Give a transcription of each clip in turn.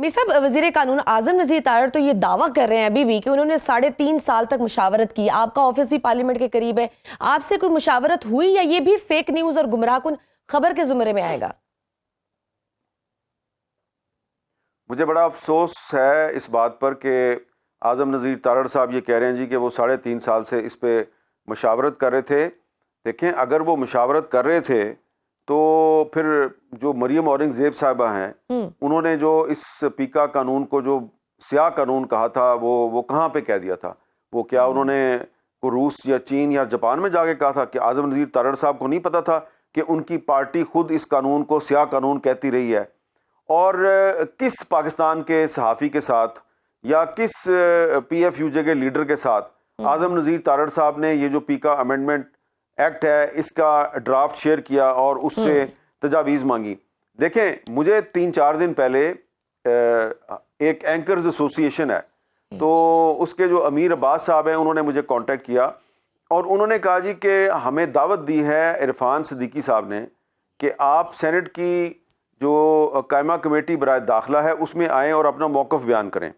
میر صاحب، وزیر قانون اعظم نذیر تارڑ تو یہ دعویٰ کر رہے ہیں ابھی بھی کہ انہوں نے 3.5 سال تک مشاورت کی. آپ کا آفس بھی پارلیمنٹ کے قریب ہے, آپ سے کوئی مشاورت ہوئی یا یہ بھی فیک نیوز اور گمراہ کن خبر کے زمرے میں آئے گا؟ مجھے بڑا افسوس ہے اس بات پر کہ اعظم نذیر تارڑ صاحب یہ کہہ رہے ہیں جی کہ وہ 3.5 سال سے اس پہ مشاورت کر رہے تھے. دیکھیں, اگر وہ مشاورت کر رہے تھے تو پھر جو مریم اورنگزیب صاحبہ ہیں انہوں نے جو اس پیکا قانون کو جو سیاہ قانون کہا تھا وہ کہاں پہ کہہ دیا تھا؟ وہ کیا انہوں نے روس یا چین یا جاپان میں جا کے کہا تھا؟ کہ اعظم نذیر تارڑ صاحب کو نہیں پتا تھا کہ ان کی پارٹی خود اس قانون کو سیاہ قانون کہتی رہی ہے؟ اور کس پاکستان کے صحافی کے ساتھ یا کس پی ایف یو جے کے لیڈر کے ساتھ اعظم نذیر تارڑ صاحب نے یہ جو پیکا امینڈمنٹ ایکٹ ہے اس کا ڈرافٹ شیئر کیا اور اس سے تجاویز مانگی؟ دیکھیں, مجھے 3-4 دن پہلے ایک اینکرز ایسوسی ایشن ہے, تو اس کے جو امیر عباس صاحب ہیں انہوں نے مجھے کانٹیکٹ کیا اور انہوں نے کہا جی کہ ہمیں دعوت دی ہے عرفان صدیقی صاحب نے کہ آپ سینٹ کی جو قائمہ کمیٹی برائے داخلہ ہے اس میں آئیں اور اپنا موقف بیان کریں.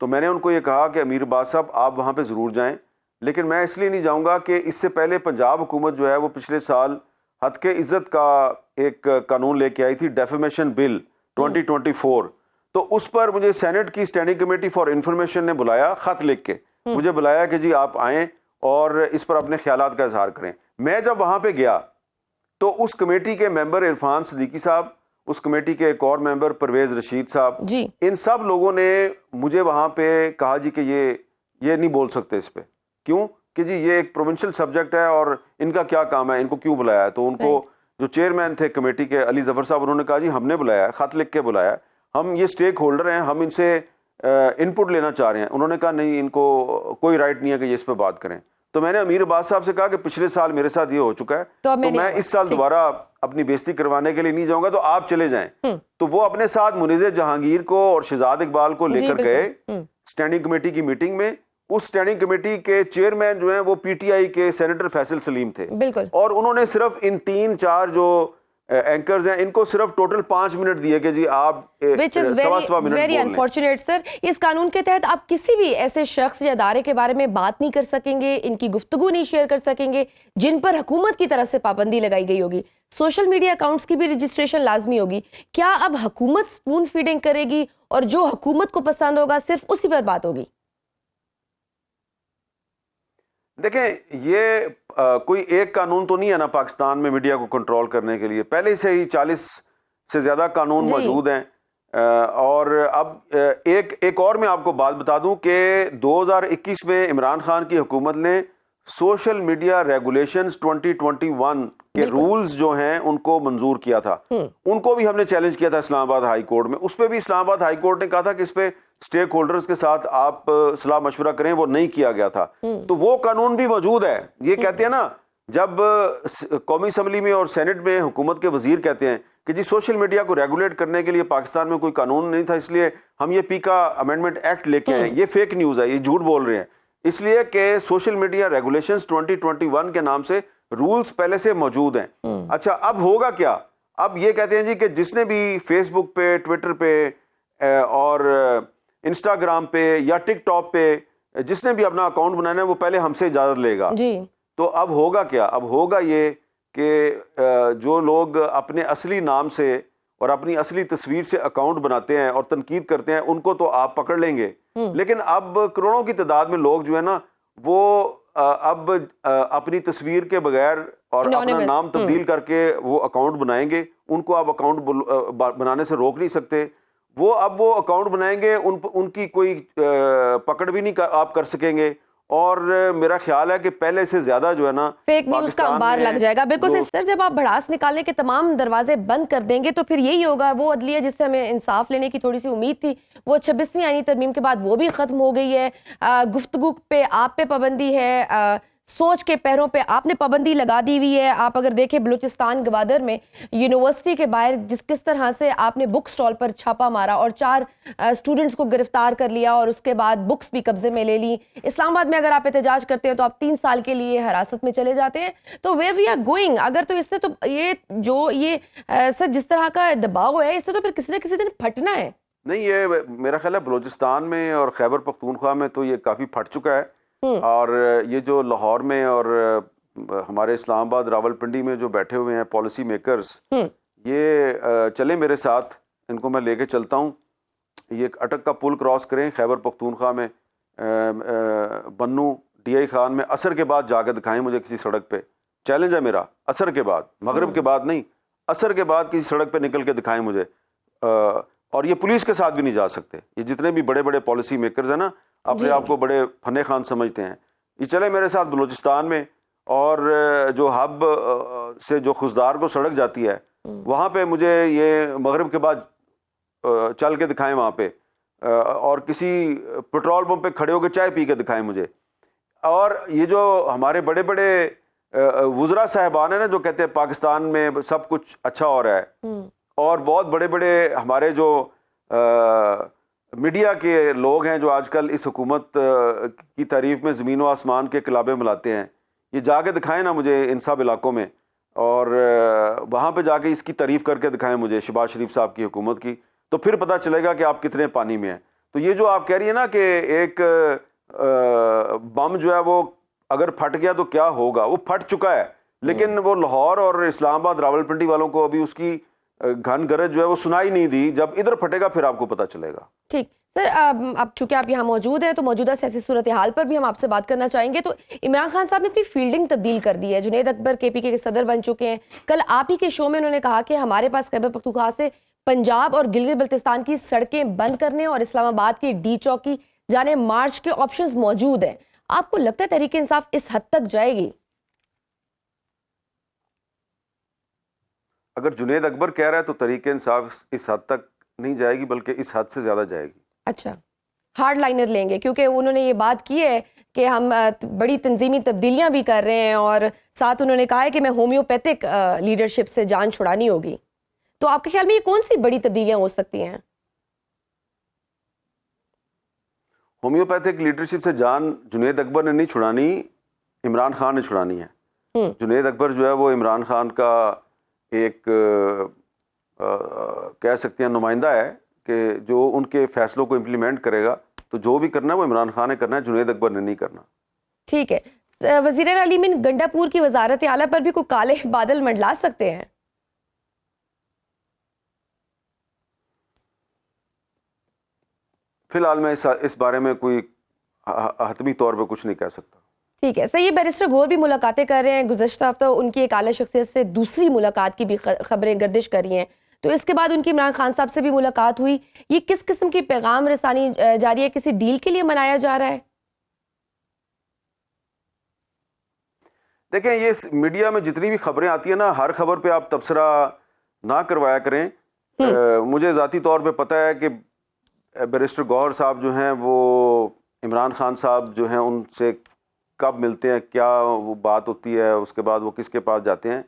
تو میں نے ان کو یہ کہا کہ امیر عباس صاحب آپ وہاں پہ ضرور جائیں, لیکن میں اس لیے نہیں جاؤں گا کہ اس سے پہلے پنجاب حکومت جو ہے وہ پچھلے سال ہتک عزت کا ایک قانون لے کے آئی تھی, ڈیفیمیشن بل 2024. تو اس پر مجھے سینٹ کی اسٹینڈنگ کمیٹی فار انفارمیشن نے بلایا, خط لکھ کے مجھے بلایا کہ جی آپ آئیں اور اس پر اپنے خیالات کا اظہار کریں. میں جب وہاں پہ گیا تو اس کمیٹی کے ممبر عرفان صدیقی صاحب, اس کمیٹی کے ایک اور ممبر پرویز رشید صاحب, ان سب لوگوں نے مجھے وہاں پہ کہا جی کہ یہ نہیں بول سکتے اس پہ. کیوں؟ کہ جی یہ ایک پروونشل سبجیکٹ ہے اور ان کا کیا کام ہے, ان کو کیوں بلایا ہے؟ تو ان کو جو چیئرمین تھے کمیٹی کے علی ظفر صاحب, انہوں نے کہا جی ہم نے بلایا ہے, خط لکھ کے بلایا ہے, ہم یہ اسٹیک ہولڈر ہیں, ہم ان سے ان پٹ لینا چاہ رہے ہیں. انہوں نے کہا نہیں, ان کو کوئی رائٹ نہیں ہے کہ یہ اس پہ بات کریں. تو میں نے امیر عباس صاحب سے کہا کہ پچھلے سال میرے ساتھ یہ ہو چکا ہے, تو میں اس سال دوبارہ اپنی بےزتی کروانے کے لیے نہیں جاؤں گا, تو آپ چلے جائیں. تو وہ اپنے ساتھ منیزہ جہانگیر کو اور شہزاد اقبال کو لے کر گئے اسٹینڈنگ کمیٹی کی میٹنگ میں. اس اسٹینڈنگ کمیٹی کے چیئرمین جو ہیں وہ پی ٹی آئی کے سینیٹر فیصل سلیم تھے, اور انہوں نے صرف ان 3-4 جو اینکرز ہیں ان کو صرف ٹوٹل 5 منٹ دیے کہ جی آپ 1.25 منٹ ویری انفارچونیٹ سر. اس قانون کے تحت آپ کسی بھی ایسے شخص یا ادارے کے بارے میں بات نہیں کر سکیں گے, ان کی گفتگو نہیں شیئر کر سکیں گے جن پر حکومت کی طرف سے پابندی لگائی گئی ہوگی. سوشل میڈیا اکاؤنٹس کی بھی رجسٹریشن لازمی ہوگی. کیا اب حکومت سپون فیڈنگ کرے گی اور جو حکومت کو پسند ہوگا صرف اسی پر بات ہوگی؟ دیکھیں, یہ کوئی ایک قانون تو نہیں ہے نا پاکستان میں میڈیا کو کنٹرول کرنے کے لیے. پہلے سے ہی 40 سے زیادہ قانون موجود ہیں. اور اب ایک اور میں آپ کو بات بتا دوں کہ 2021 میں عمران خان کی حکومت نے سوشل میڈیا ریگولیشنز 2021 کے رولز جو ہیں ان کو منظور کیا تھا. ان کو بھی ہم نے چیلنج کیا تھا اسلام آباد ہائی کورٹ میں. اس پہ بھی اسلام آباد ہائی کورٹ نے کہا تھا کہ اس پہ اسٹیک ہولڈرز کے ساتھ آپ صلاح مشورہ کریں, وہ نہیں کیا گیا تھا. تو وہ قانون بھی موجود ہے. یہ کہتے ہیں نا, جب قومی اسمبلی میں اور سینٹ میں حکومت کے وزیر کہتے ہیں کہ جی سوشل میڈیا کو ریگولیٹ کرنے کے لیے پاکستان میں کوئی قانون نہیں تھا, اس لیے ہم یہ پیکا امینڈمنٹ ایکٹ لے کے آئے, یہ فیک نیوز ہے, یہ جھوٹ بول رہے ہیں. اس لیے کہ سوشل میڈیا ریگولیشنز 2021 کے نام سے رولز پہلے سے موجود ہیں. اچھا, اب ہوگا کیا؟ اب یہ کہتے ہیں جی کہ جس نے بھی فیس بک پہ, ٹویٹر پہ اور انسٹاگرام پہ یا ٹک ٹاک پہ جس نے بھی اپنا اکاؤنٹ بنانا ہے وہ پہلے ہم سے اجازت لے گا. تو اب ہوگا کیا؟ اب ہوگا یہ کہ جو لوگ اپنے اصلی نام سے اور اپنی اصلی تصویر سے اکاؤنٹ بناتے ہیں اور تنقید کرتے ہیں ان کو تو آپ پکڑ لیں گے, لیکن اب کروڑوں کی تعداد میں لوگ جو ہے نا وہ اب اپنی تصویر کے بغیر اور اپنا نام تبدیل کر کے وہ اکاؤنٹ بنائیں گے. ان کو آپ اکاؤنٹ بنانے سے روک نہیں سکتے. وہ اکاؤنٹ بنائیں گے, ان کی کوئی پکڑ بھی نہیں آپ کر سکیں گے. اور میرا خیال ہے کہ پہلے سے زیادہ جو ہے نا فیک نیوز کا انبار لگ جائے گا. بالکل سر, جب آپ بھڑاس نکالنے کے تمام دروازے بند کر دیں گے تو پھر یہی ہوگا. وہ عدلیہ جس سے ہمیں انصاف لینے کی تھوڑی سی امید تھی وہ 26ویں آئینی ترمیم کے بعد وہ بھی ختم ہو گئی ہے. گفتگو پہ آپ پہ پابندی ہے, سوچ کے پیروں پہ آپ نے پابندی لگا دی ہوئی ہے. آپ اگر دیکھیں بلوچستان گوادر میں یونیورسٹی کے باہر کس طرح سے آپ نے بک سٹال پر چھاپا مارا اور 4 اسٹوڈنٹس کو گرفتار کر لیا اور اس کے بعد بکس بھی قبضے میں لے لی. اسلام آباد میں اگر آپ احتجاج کرتے ہیں تو آپ 3 سال کے لیے حراست میں چلے جاتے ہیں. تو ویئر وی آر گوئنگ, اگر تو اس سے تو یہ سر جس طرح کا دباؤ ہے اس سے تو پھر کسی نہ کسی دن پھٹنا ہے. نہیں یہ میرا خیال ہے بلوچستان میں اور خیبر پختونخوا میں تو یہ کافی پھٹ چکا ہے، اور یہ جو لاہور میں اور ہمارے اسلام آباد راولپنڈی میں جو بیٹھے ہوئے ہیں پالیسی میکرز، یہ چلیں میرے ساتھ، ان کو میں لے کے چلتا ہوں، یہ ایک اٹک کا پل کراس کریں خیبر پختونخوا میں، بنو ڈی آئی خان میں عصر کے بعد جا کے دکھائیں مجھے کسی سڑک پہ، چیلنج ہے میرا، عصر کے بعد، مغرب کے بعد نہیں، عصر کے بعد کسی سڑک پہ نکل کے دکھائیں مجھے، اور یہ پولیس کے ساتھ بھی نہیں جا سکتے، یہ جتنے بھی بڑے بڑے پالیسی میکرز ہیں نا اپنے آپ کو بڑے فن خان سمجھتے ہیں، یہ چلے میرے ساتھ بلوچستان میں، اور جو ہب سے جو خزدار کو سڑک جاتی ہے وہاں پہ مجھے یہ مغرب کے بعد چل کے دکھائیں وہاں پہ، اور کسی پٹرول پمپ پہ کھڑے ہو کے چائے پی کے دکھائیں مجھے، اور یہ جو ہمارے بڑے بڑے وزراء صاحبان ہیں نا جو کہتے ہیں پاکستان میں سب کچھ اچھا ہو رہا ہے، اور بہت بڑے بڑے ہمارے جو میڈیا کے لوگ ہیں جو آج کل اس حکومت کی تعریف میں زمین و آسمان کے کلابے ملاتے ہیں، یہ جا کے دکھائیں نا مجھے ان سب علاقوں میں، اور وہاں پہ جا کے اس کی تعریف کر کے دکھائیں مجھے شہباز شریف صاحب کی حکومت کی، تو پھر پتہ چلے گا کہ آپ کتنے پانی میں ہیں۔ تو یہ جو آپ کہہ رہی ہیں نا کہ ایک بم جو ہے وہ اگر پھٹ گیا تو کیا ہوگا، وہ پھٹ چکا ہے، لیکن وہ لاہور اور اسلام آباد راولپنڈی والوں کو ابھی اس کی گھن گرج جو ہے وہ سنائی نہیں دی، جب ادھر پھٹے گا پھر آپ کو پتہ چلے گا۔ ٹھیک سر، اب چونکہ آپ یہاں موجود ہیں تو موجودہ سیاسی صورتحال پر بھی ہم آپ سے بات کرنا چاہیں گے۔ تو عمران خان صاحب نے اپنی فیلڈنگ تبدیل کر دی ہے، جنید اکبر کے پی کے صدر بن چکے ہیں، کل آپ ہی کے شو میں انہوں نے کہا کہ ہمارے پاس خیبر پختونخوا سے پنجاب اور گلگت بلتستان کی سڑکیں بند کرنے اور اسلام آباد کی ڈی چوکی جانے مارچ کے آپشنز موجود ہیں۔ آپ کو لگتا ہے تحریک انصاف اس حد تک جائے گی؟ اگر جنید اکبر کہہ رہا ہے تو تحریک انصاف اس حد تک نہیں جائے گی بلکہ اس حد سے زیادہ جائے گی۔ اچھا، ہارڈ لائنر لیں گے، کیونکہ انہوں نے یہ بات کی ہے کہ ہم بڑی تنظیمی تبدیلیاں بھی کر رہے ہیں، اور ساتھ انہوں نے کہا ہے کہ میں ہومیوپیتھک لیڈرشپ سے جان چھڑانی ہوگی۔ تو آپ کے خیال میں یہ کون سی بڑی تبدیلیاں ہو سکتی ہیں؟ ہومیوپیتھک لیڈرشپ سے جان جنید اکبر نے نہیں چھڑانی، عمران خان نے چھڑانی ہے۔ جنید اکبر جو ہے وہ عمران خان کا ایک کہہ سکتے ہیں نمائندہ ہے کہ جو ان کے فیصلوں کو امپلیمنٹ کرے گا، تو جو بھی کرنا ہے وہ عمران خان نے کرنا ہے، جنید اکبر نے نہیں کرنا۔ ٹھیک ہے، وزیر اعلی من گنڈا پور کی وزارت اعلیٰ پر بھی کوئی کالے بادل منڈلا سکتے ہیں؟ فی الحال میں اس بارے میں کوئی حتمی طور پہ کچھ نہیں کہہ سکتا۔ ٹھیک ہے سر، یہ بیرسٹر گور بھی ملاقاتیں کر رہے ہیں، گزشتہ ہفتہ ان کی ایک اعلیٰ شخصیت سے دوسری ملاقات کی بھی خبریں گردش کر رہی ہیں، تو اس کے بعد ان کی عمران خان صاحب سے بھی ملاقات ہوئی، یہ کس قسم کی پیغام رسانی جاری ہے؟ کسی ڈیل کے لیے منایا جا رہا ہے؟ دیکھیں یہ میڈیا میں جتنی بھی خبریں آتی ہیں نا، ہر خبر پہ آپ تبصرہ نہ کروایا کریں۔ مجھے ذاتی طور پہ پتہ ہے کہ بیرسٹر گوہر صاحب جو ہیں وہ عمران خان صاحب جو ہیں ان سے کب ملتے ہیں، کیا وہ بات ہوتی ہے، اس کے بعد وہ کس کے پاس جاتے ہیں،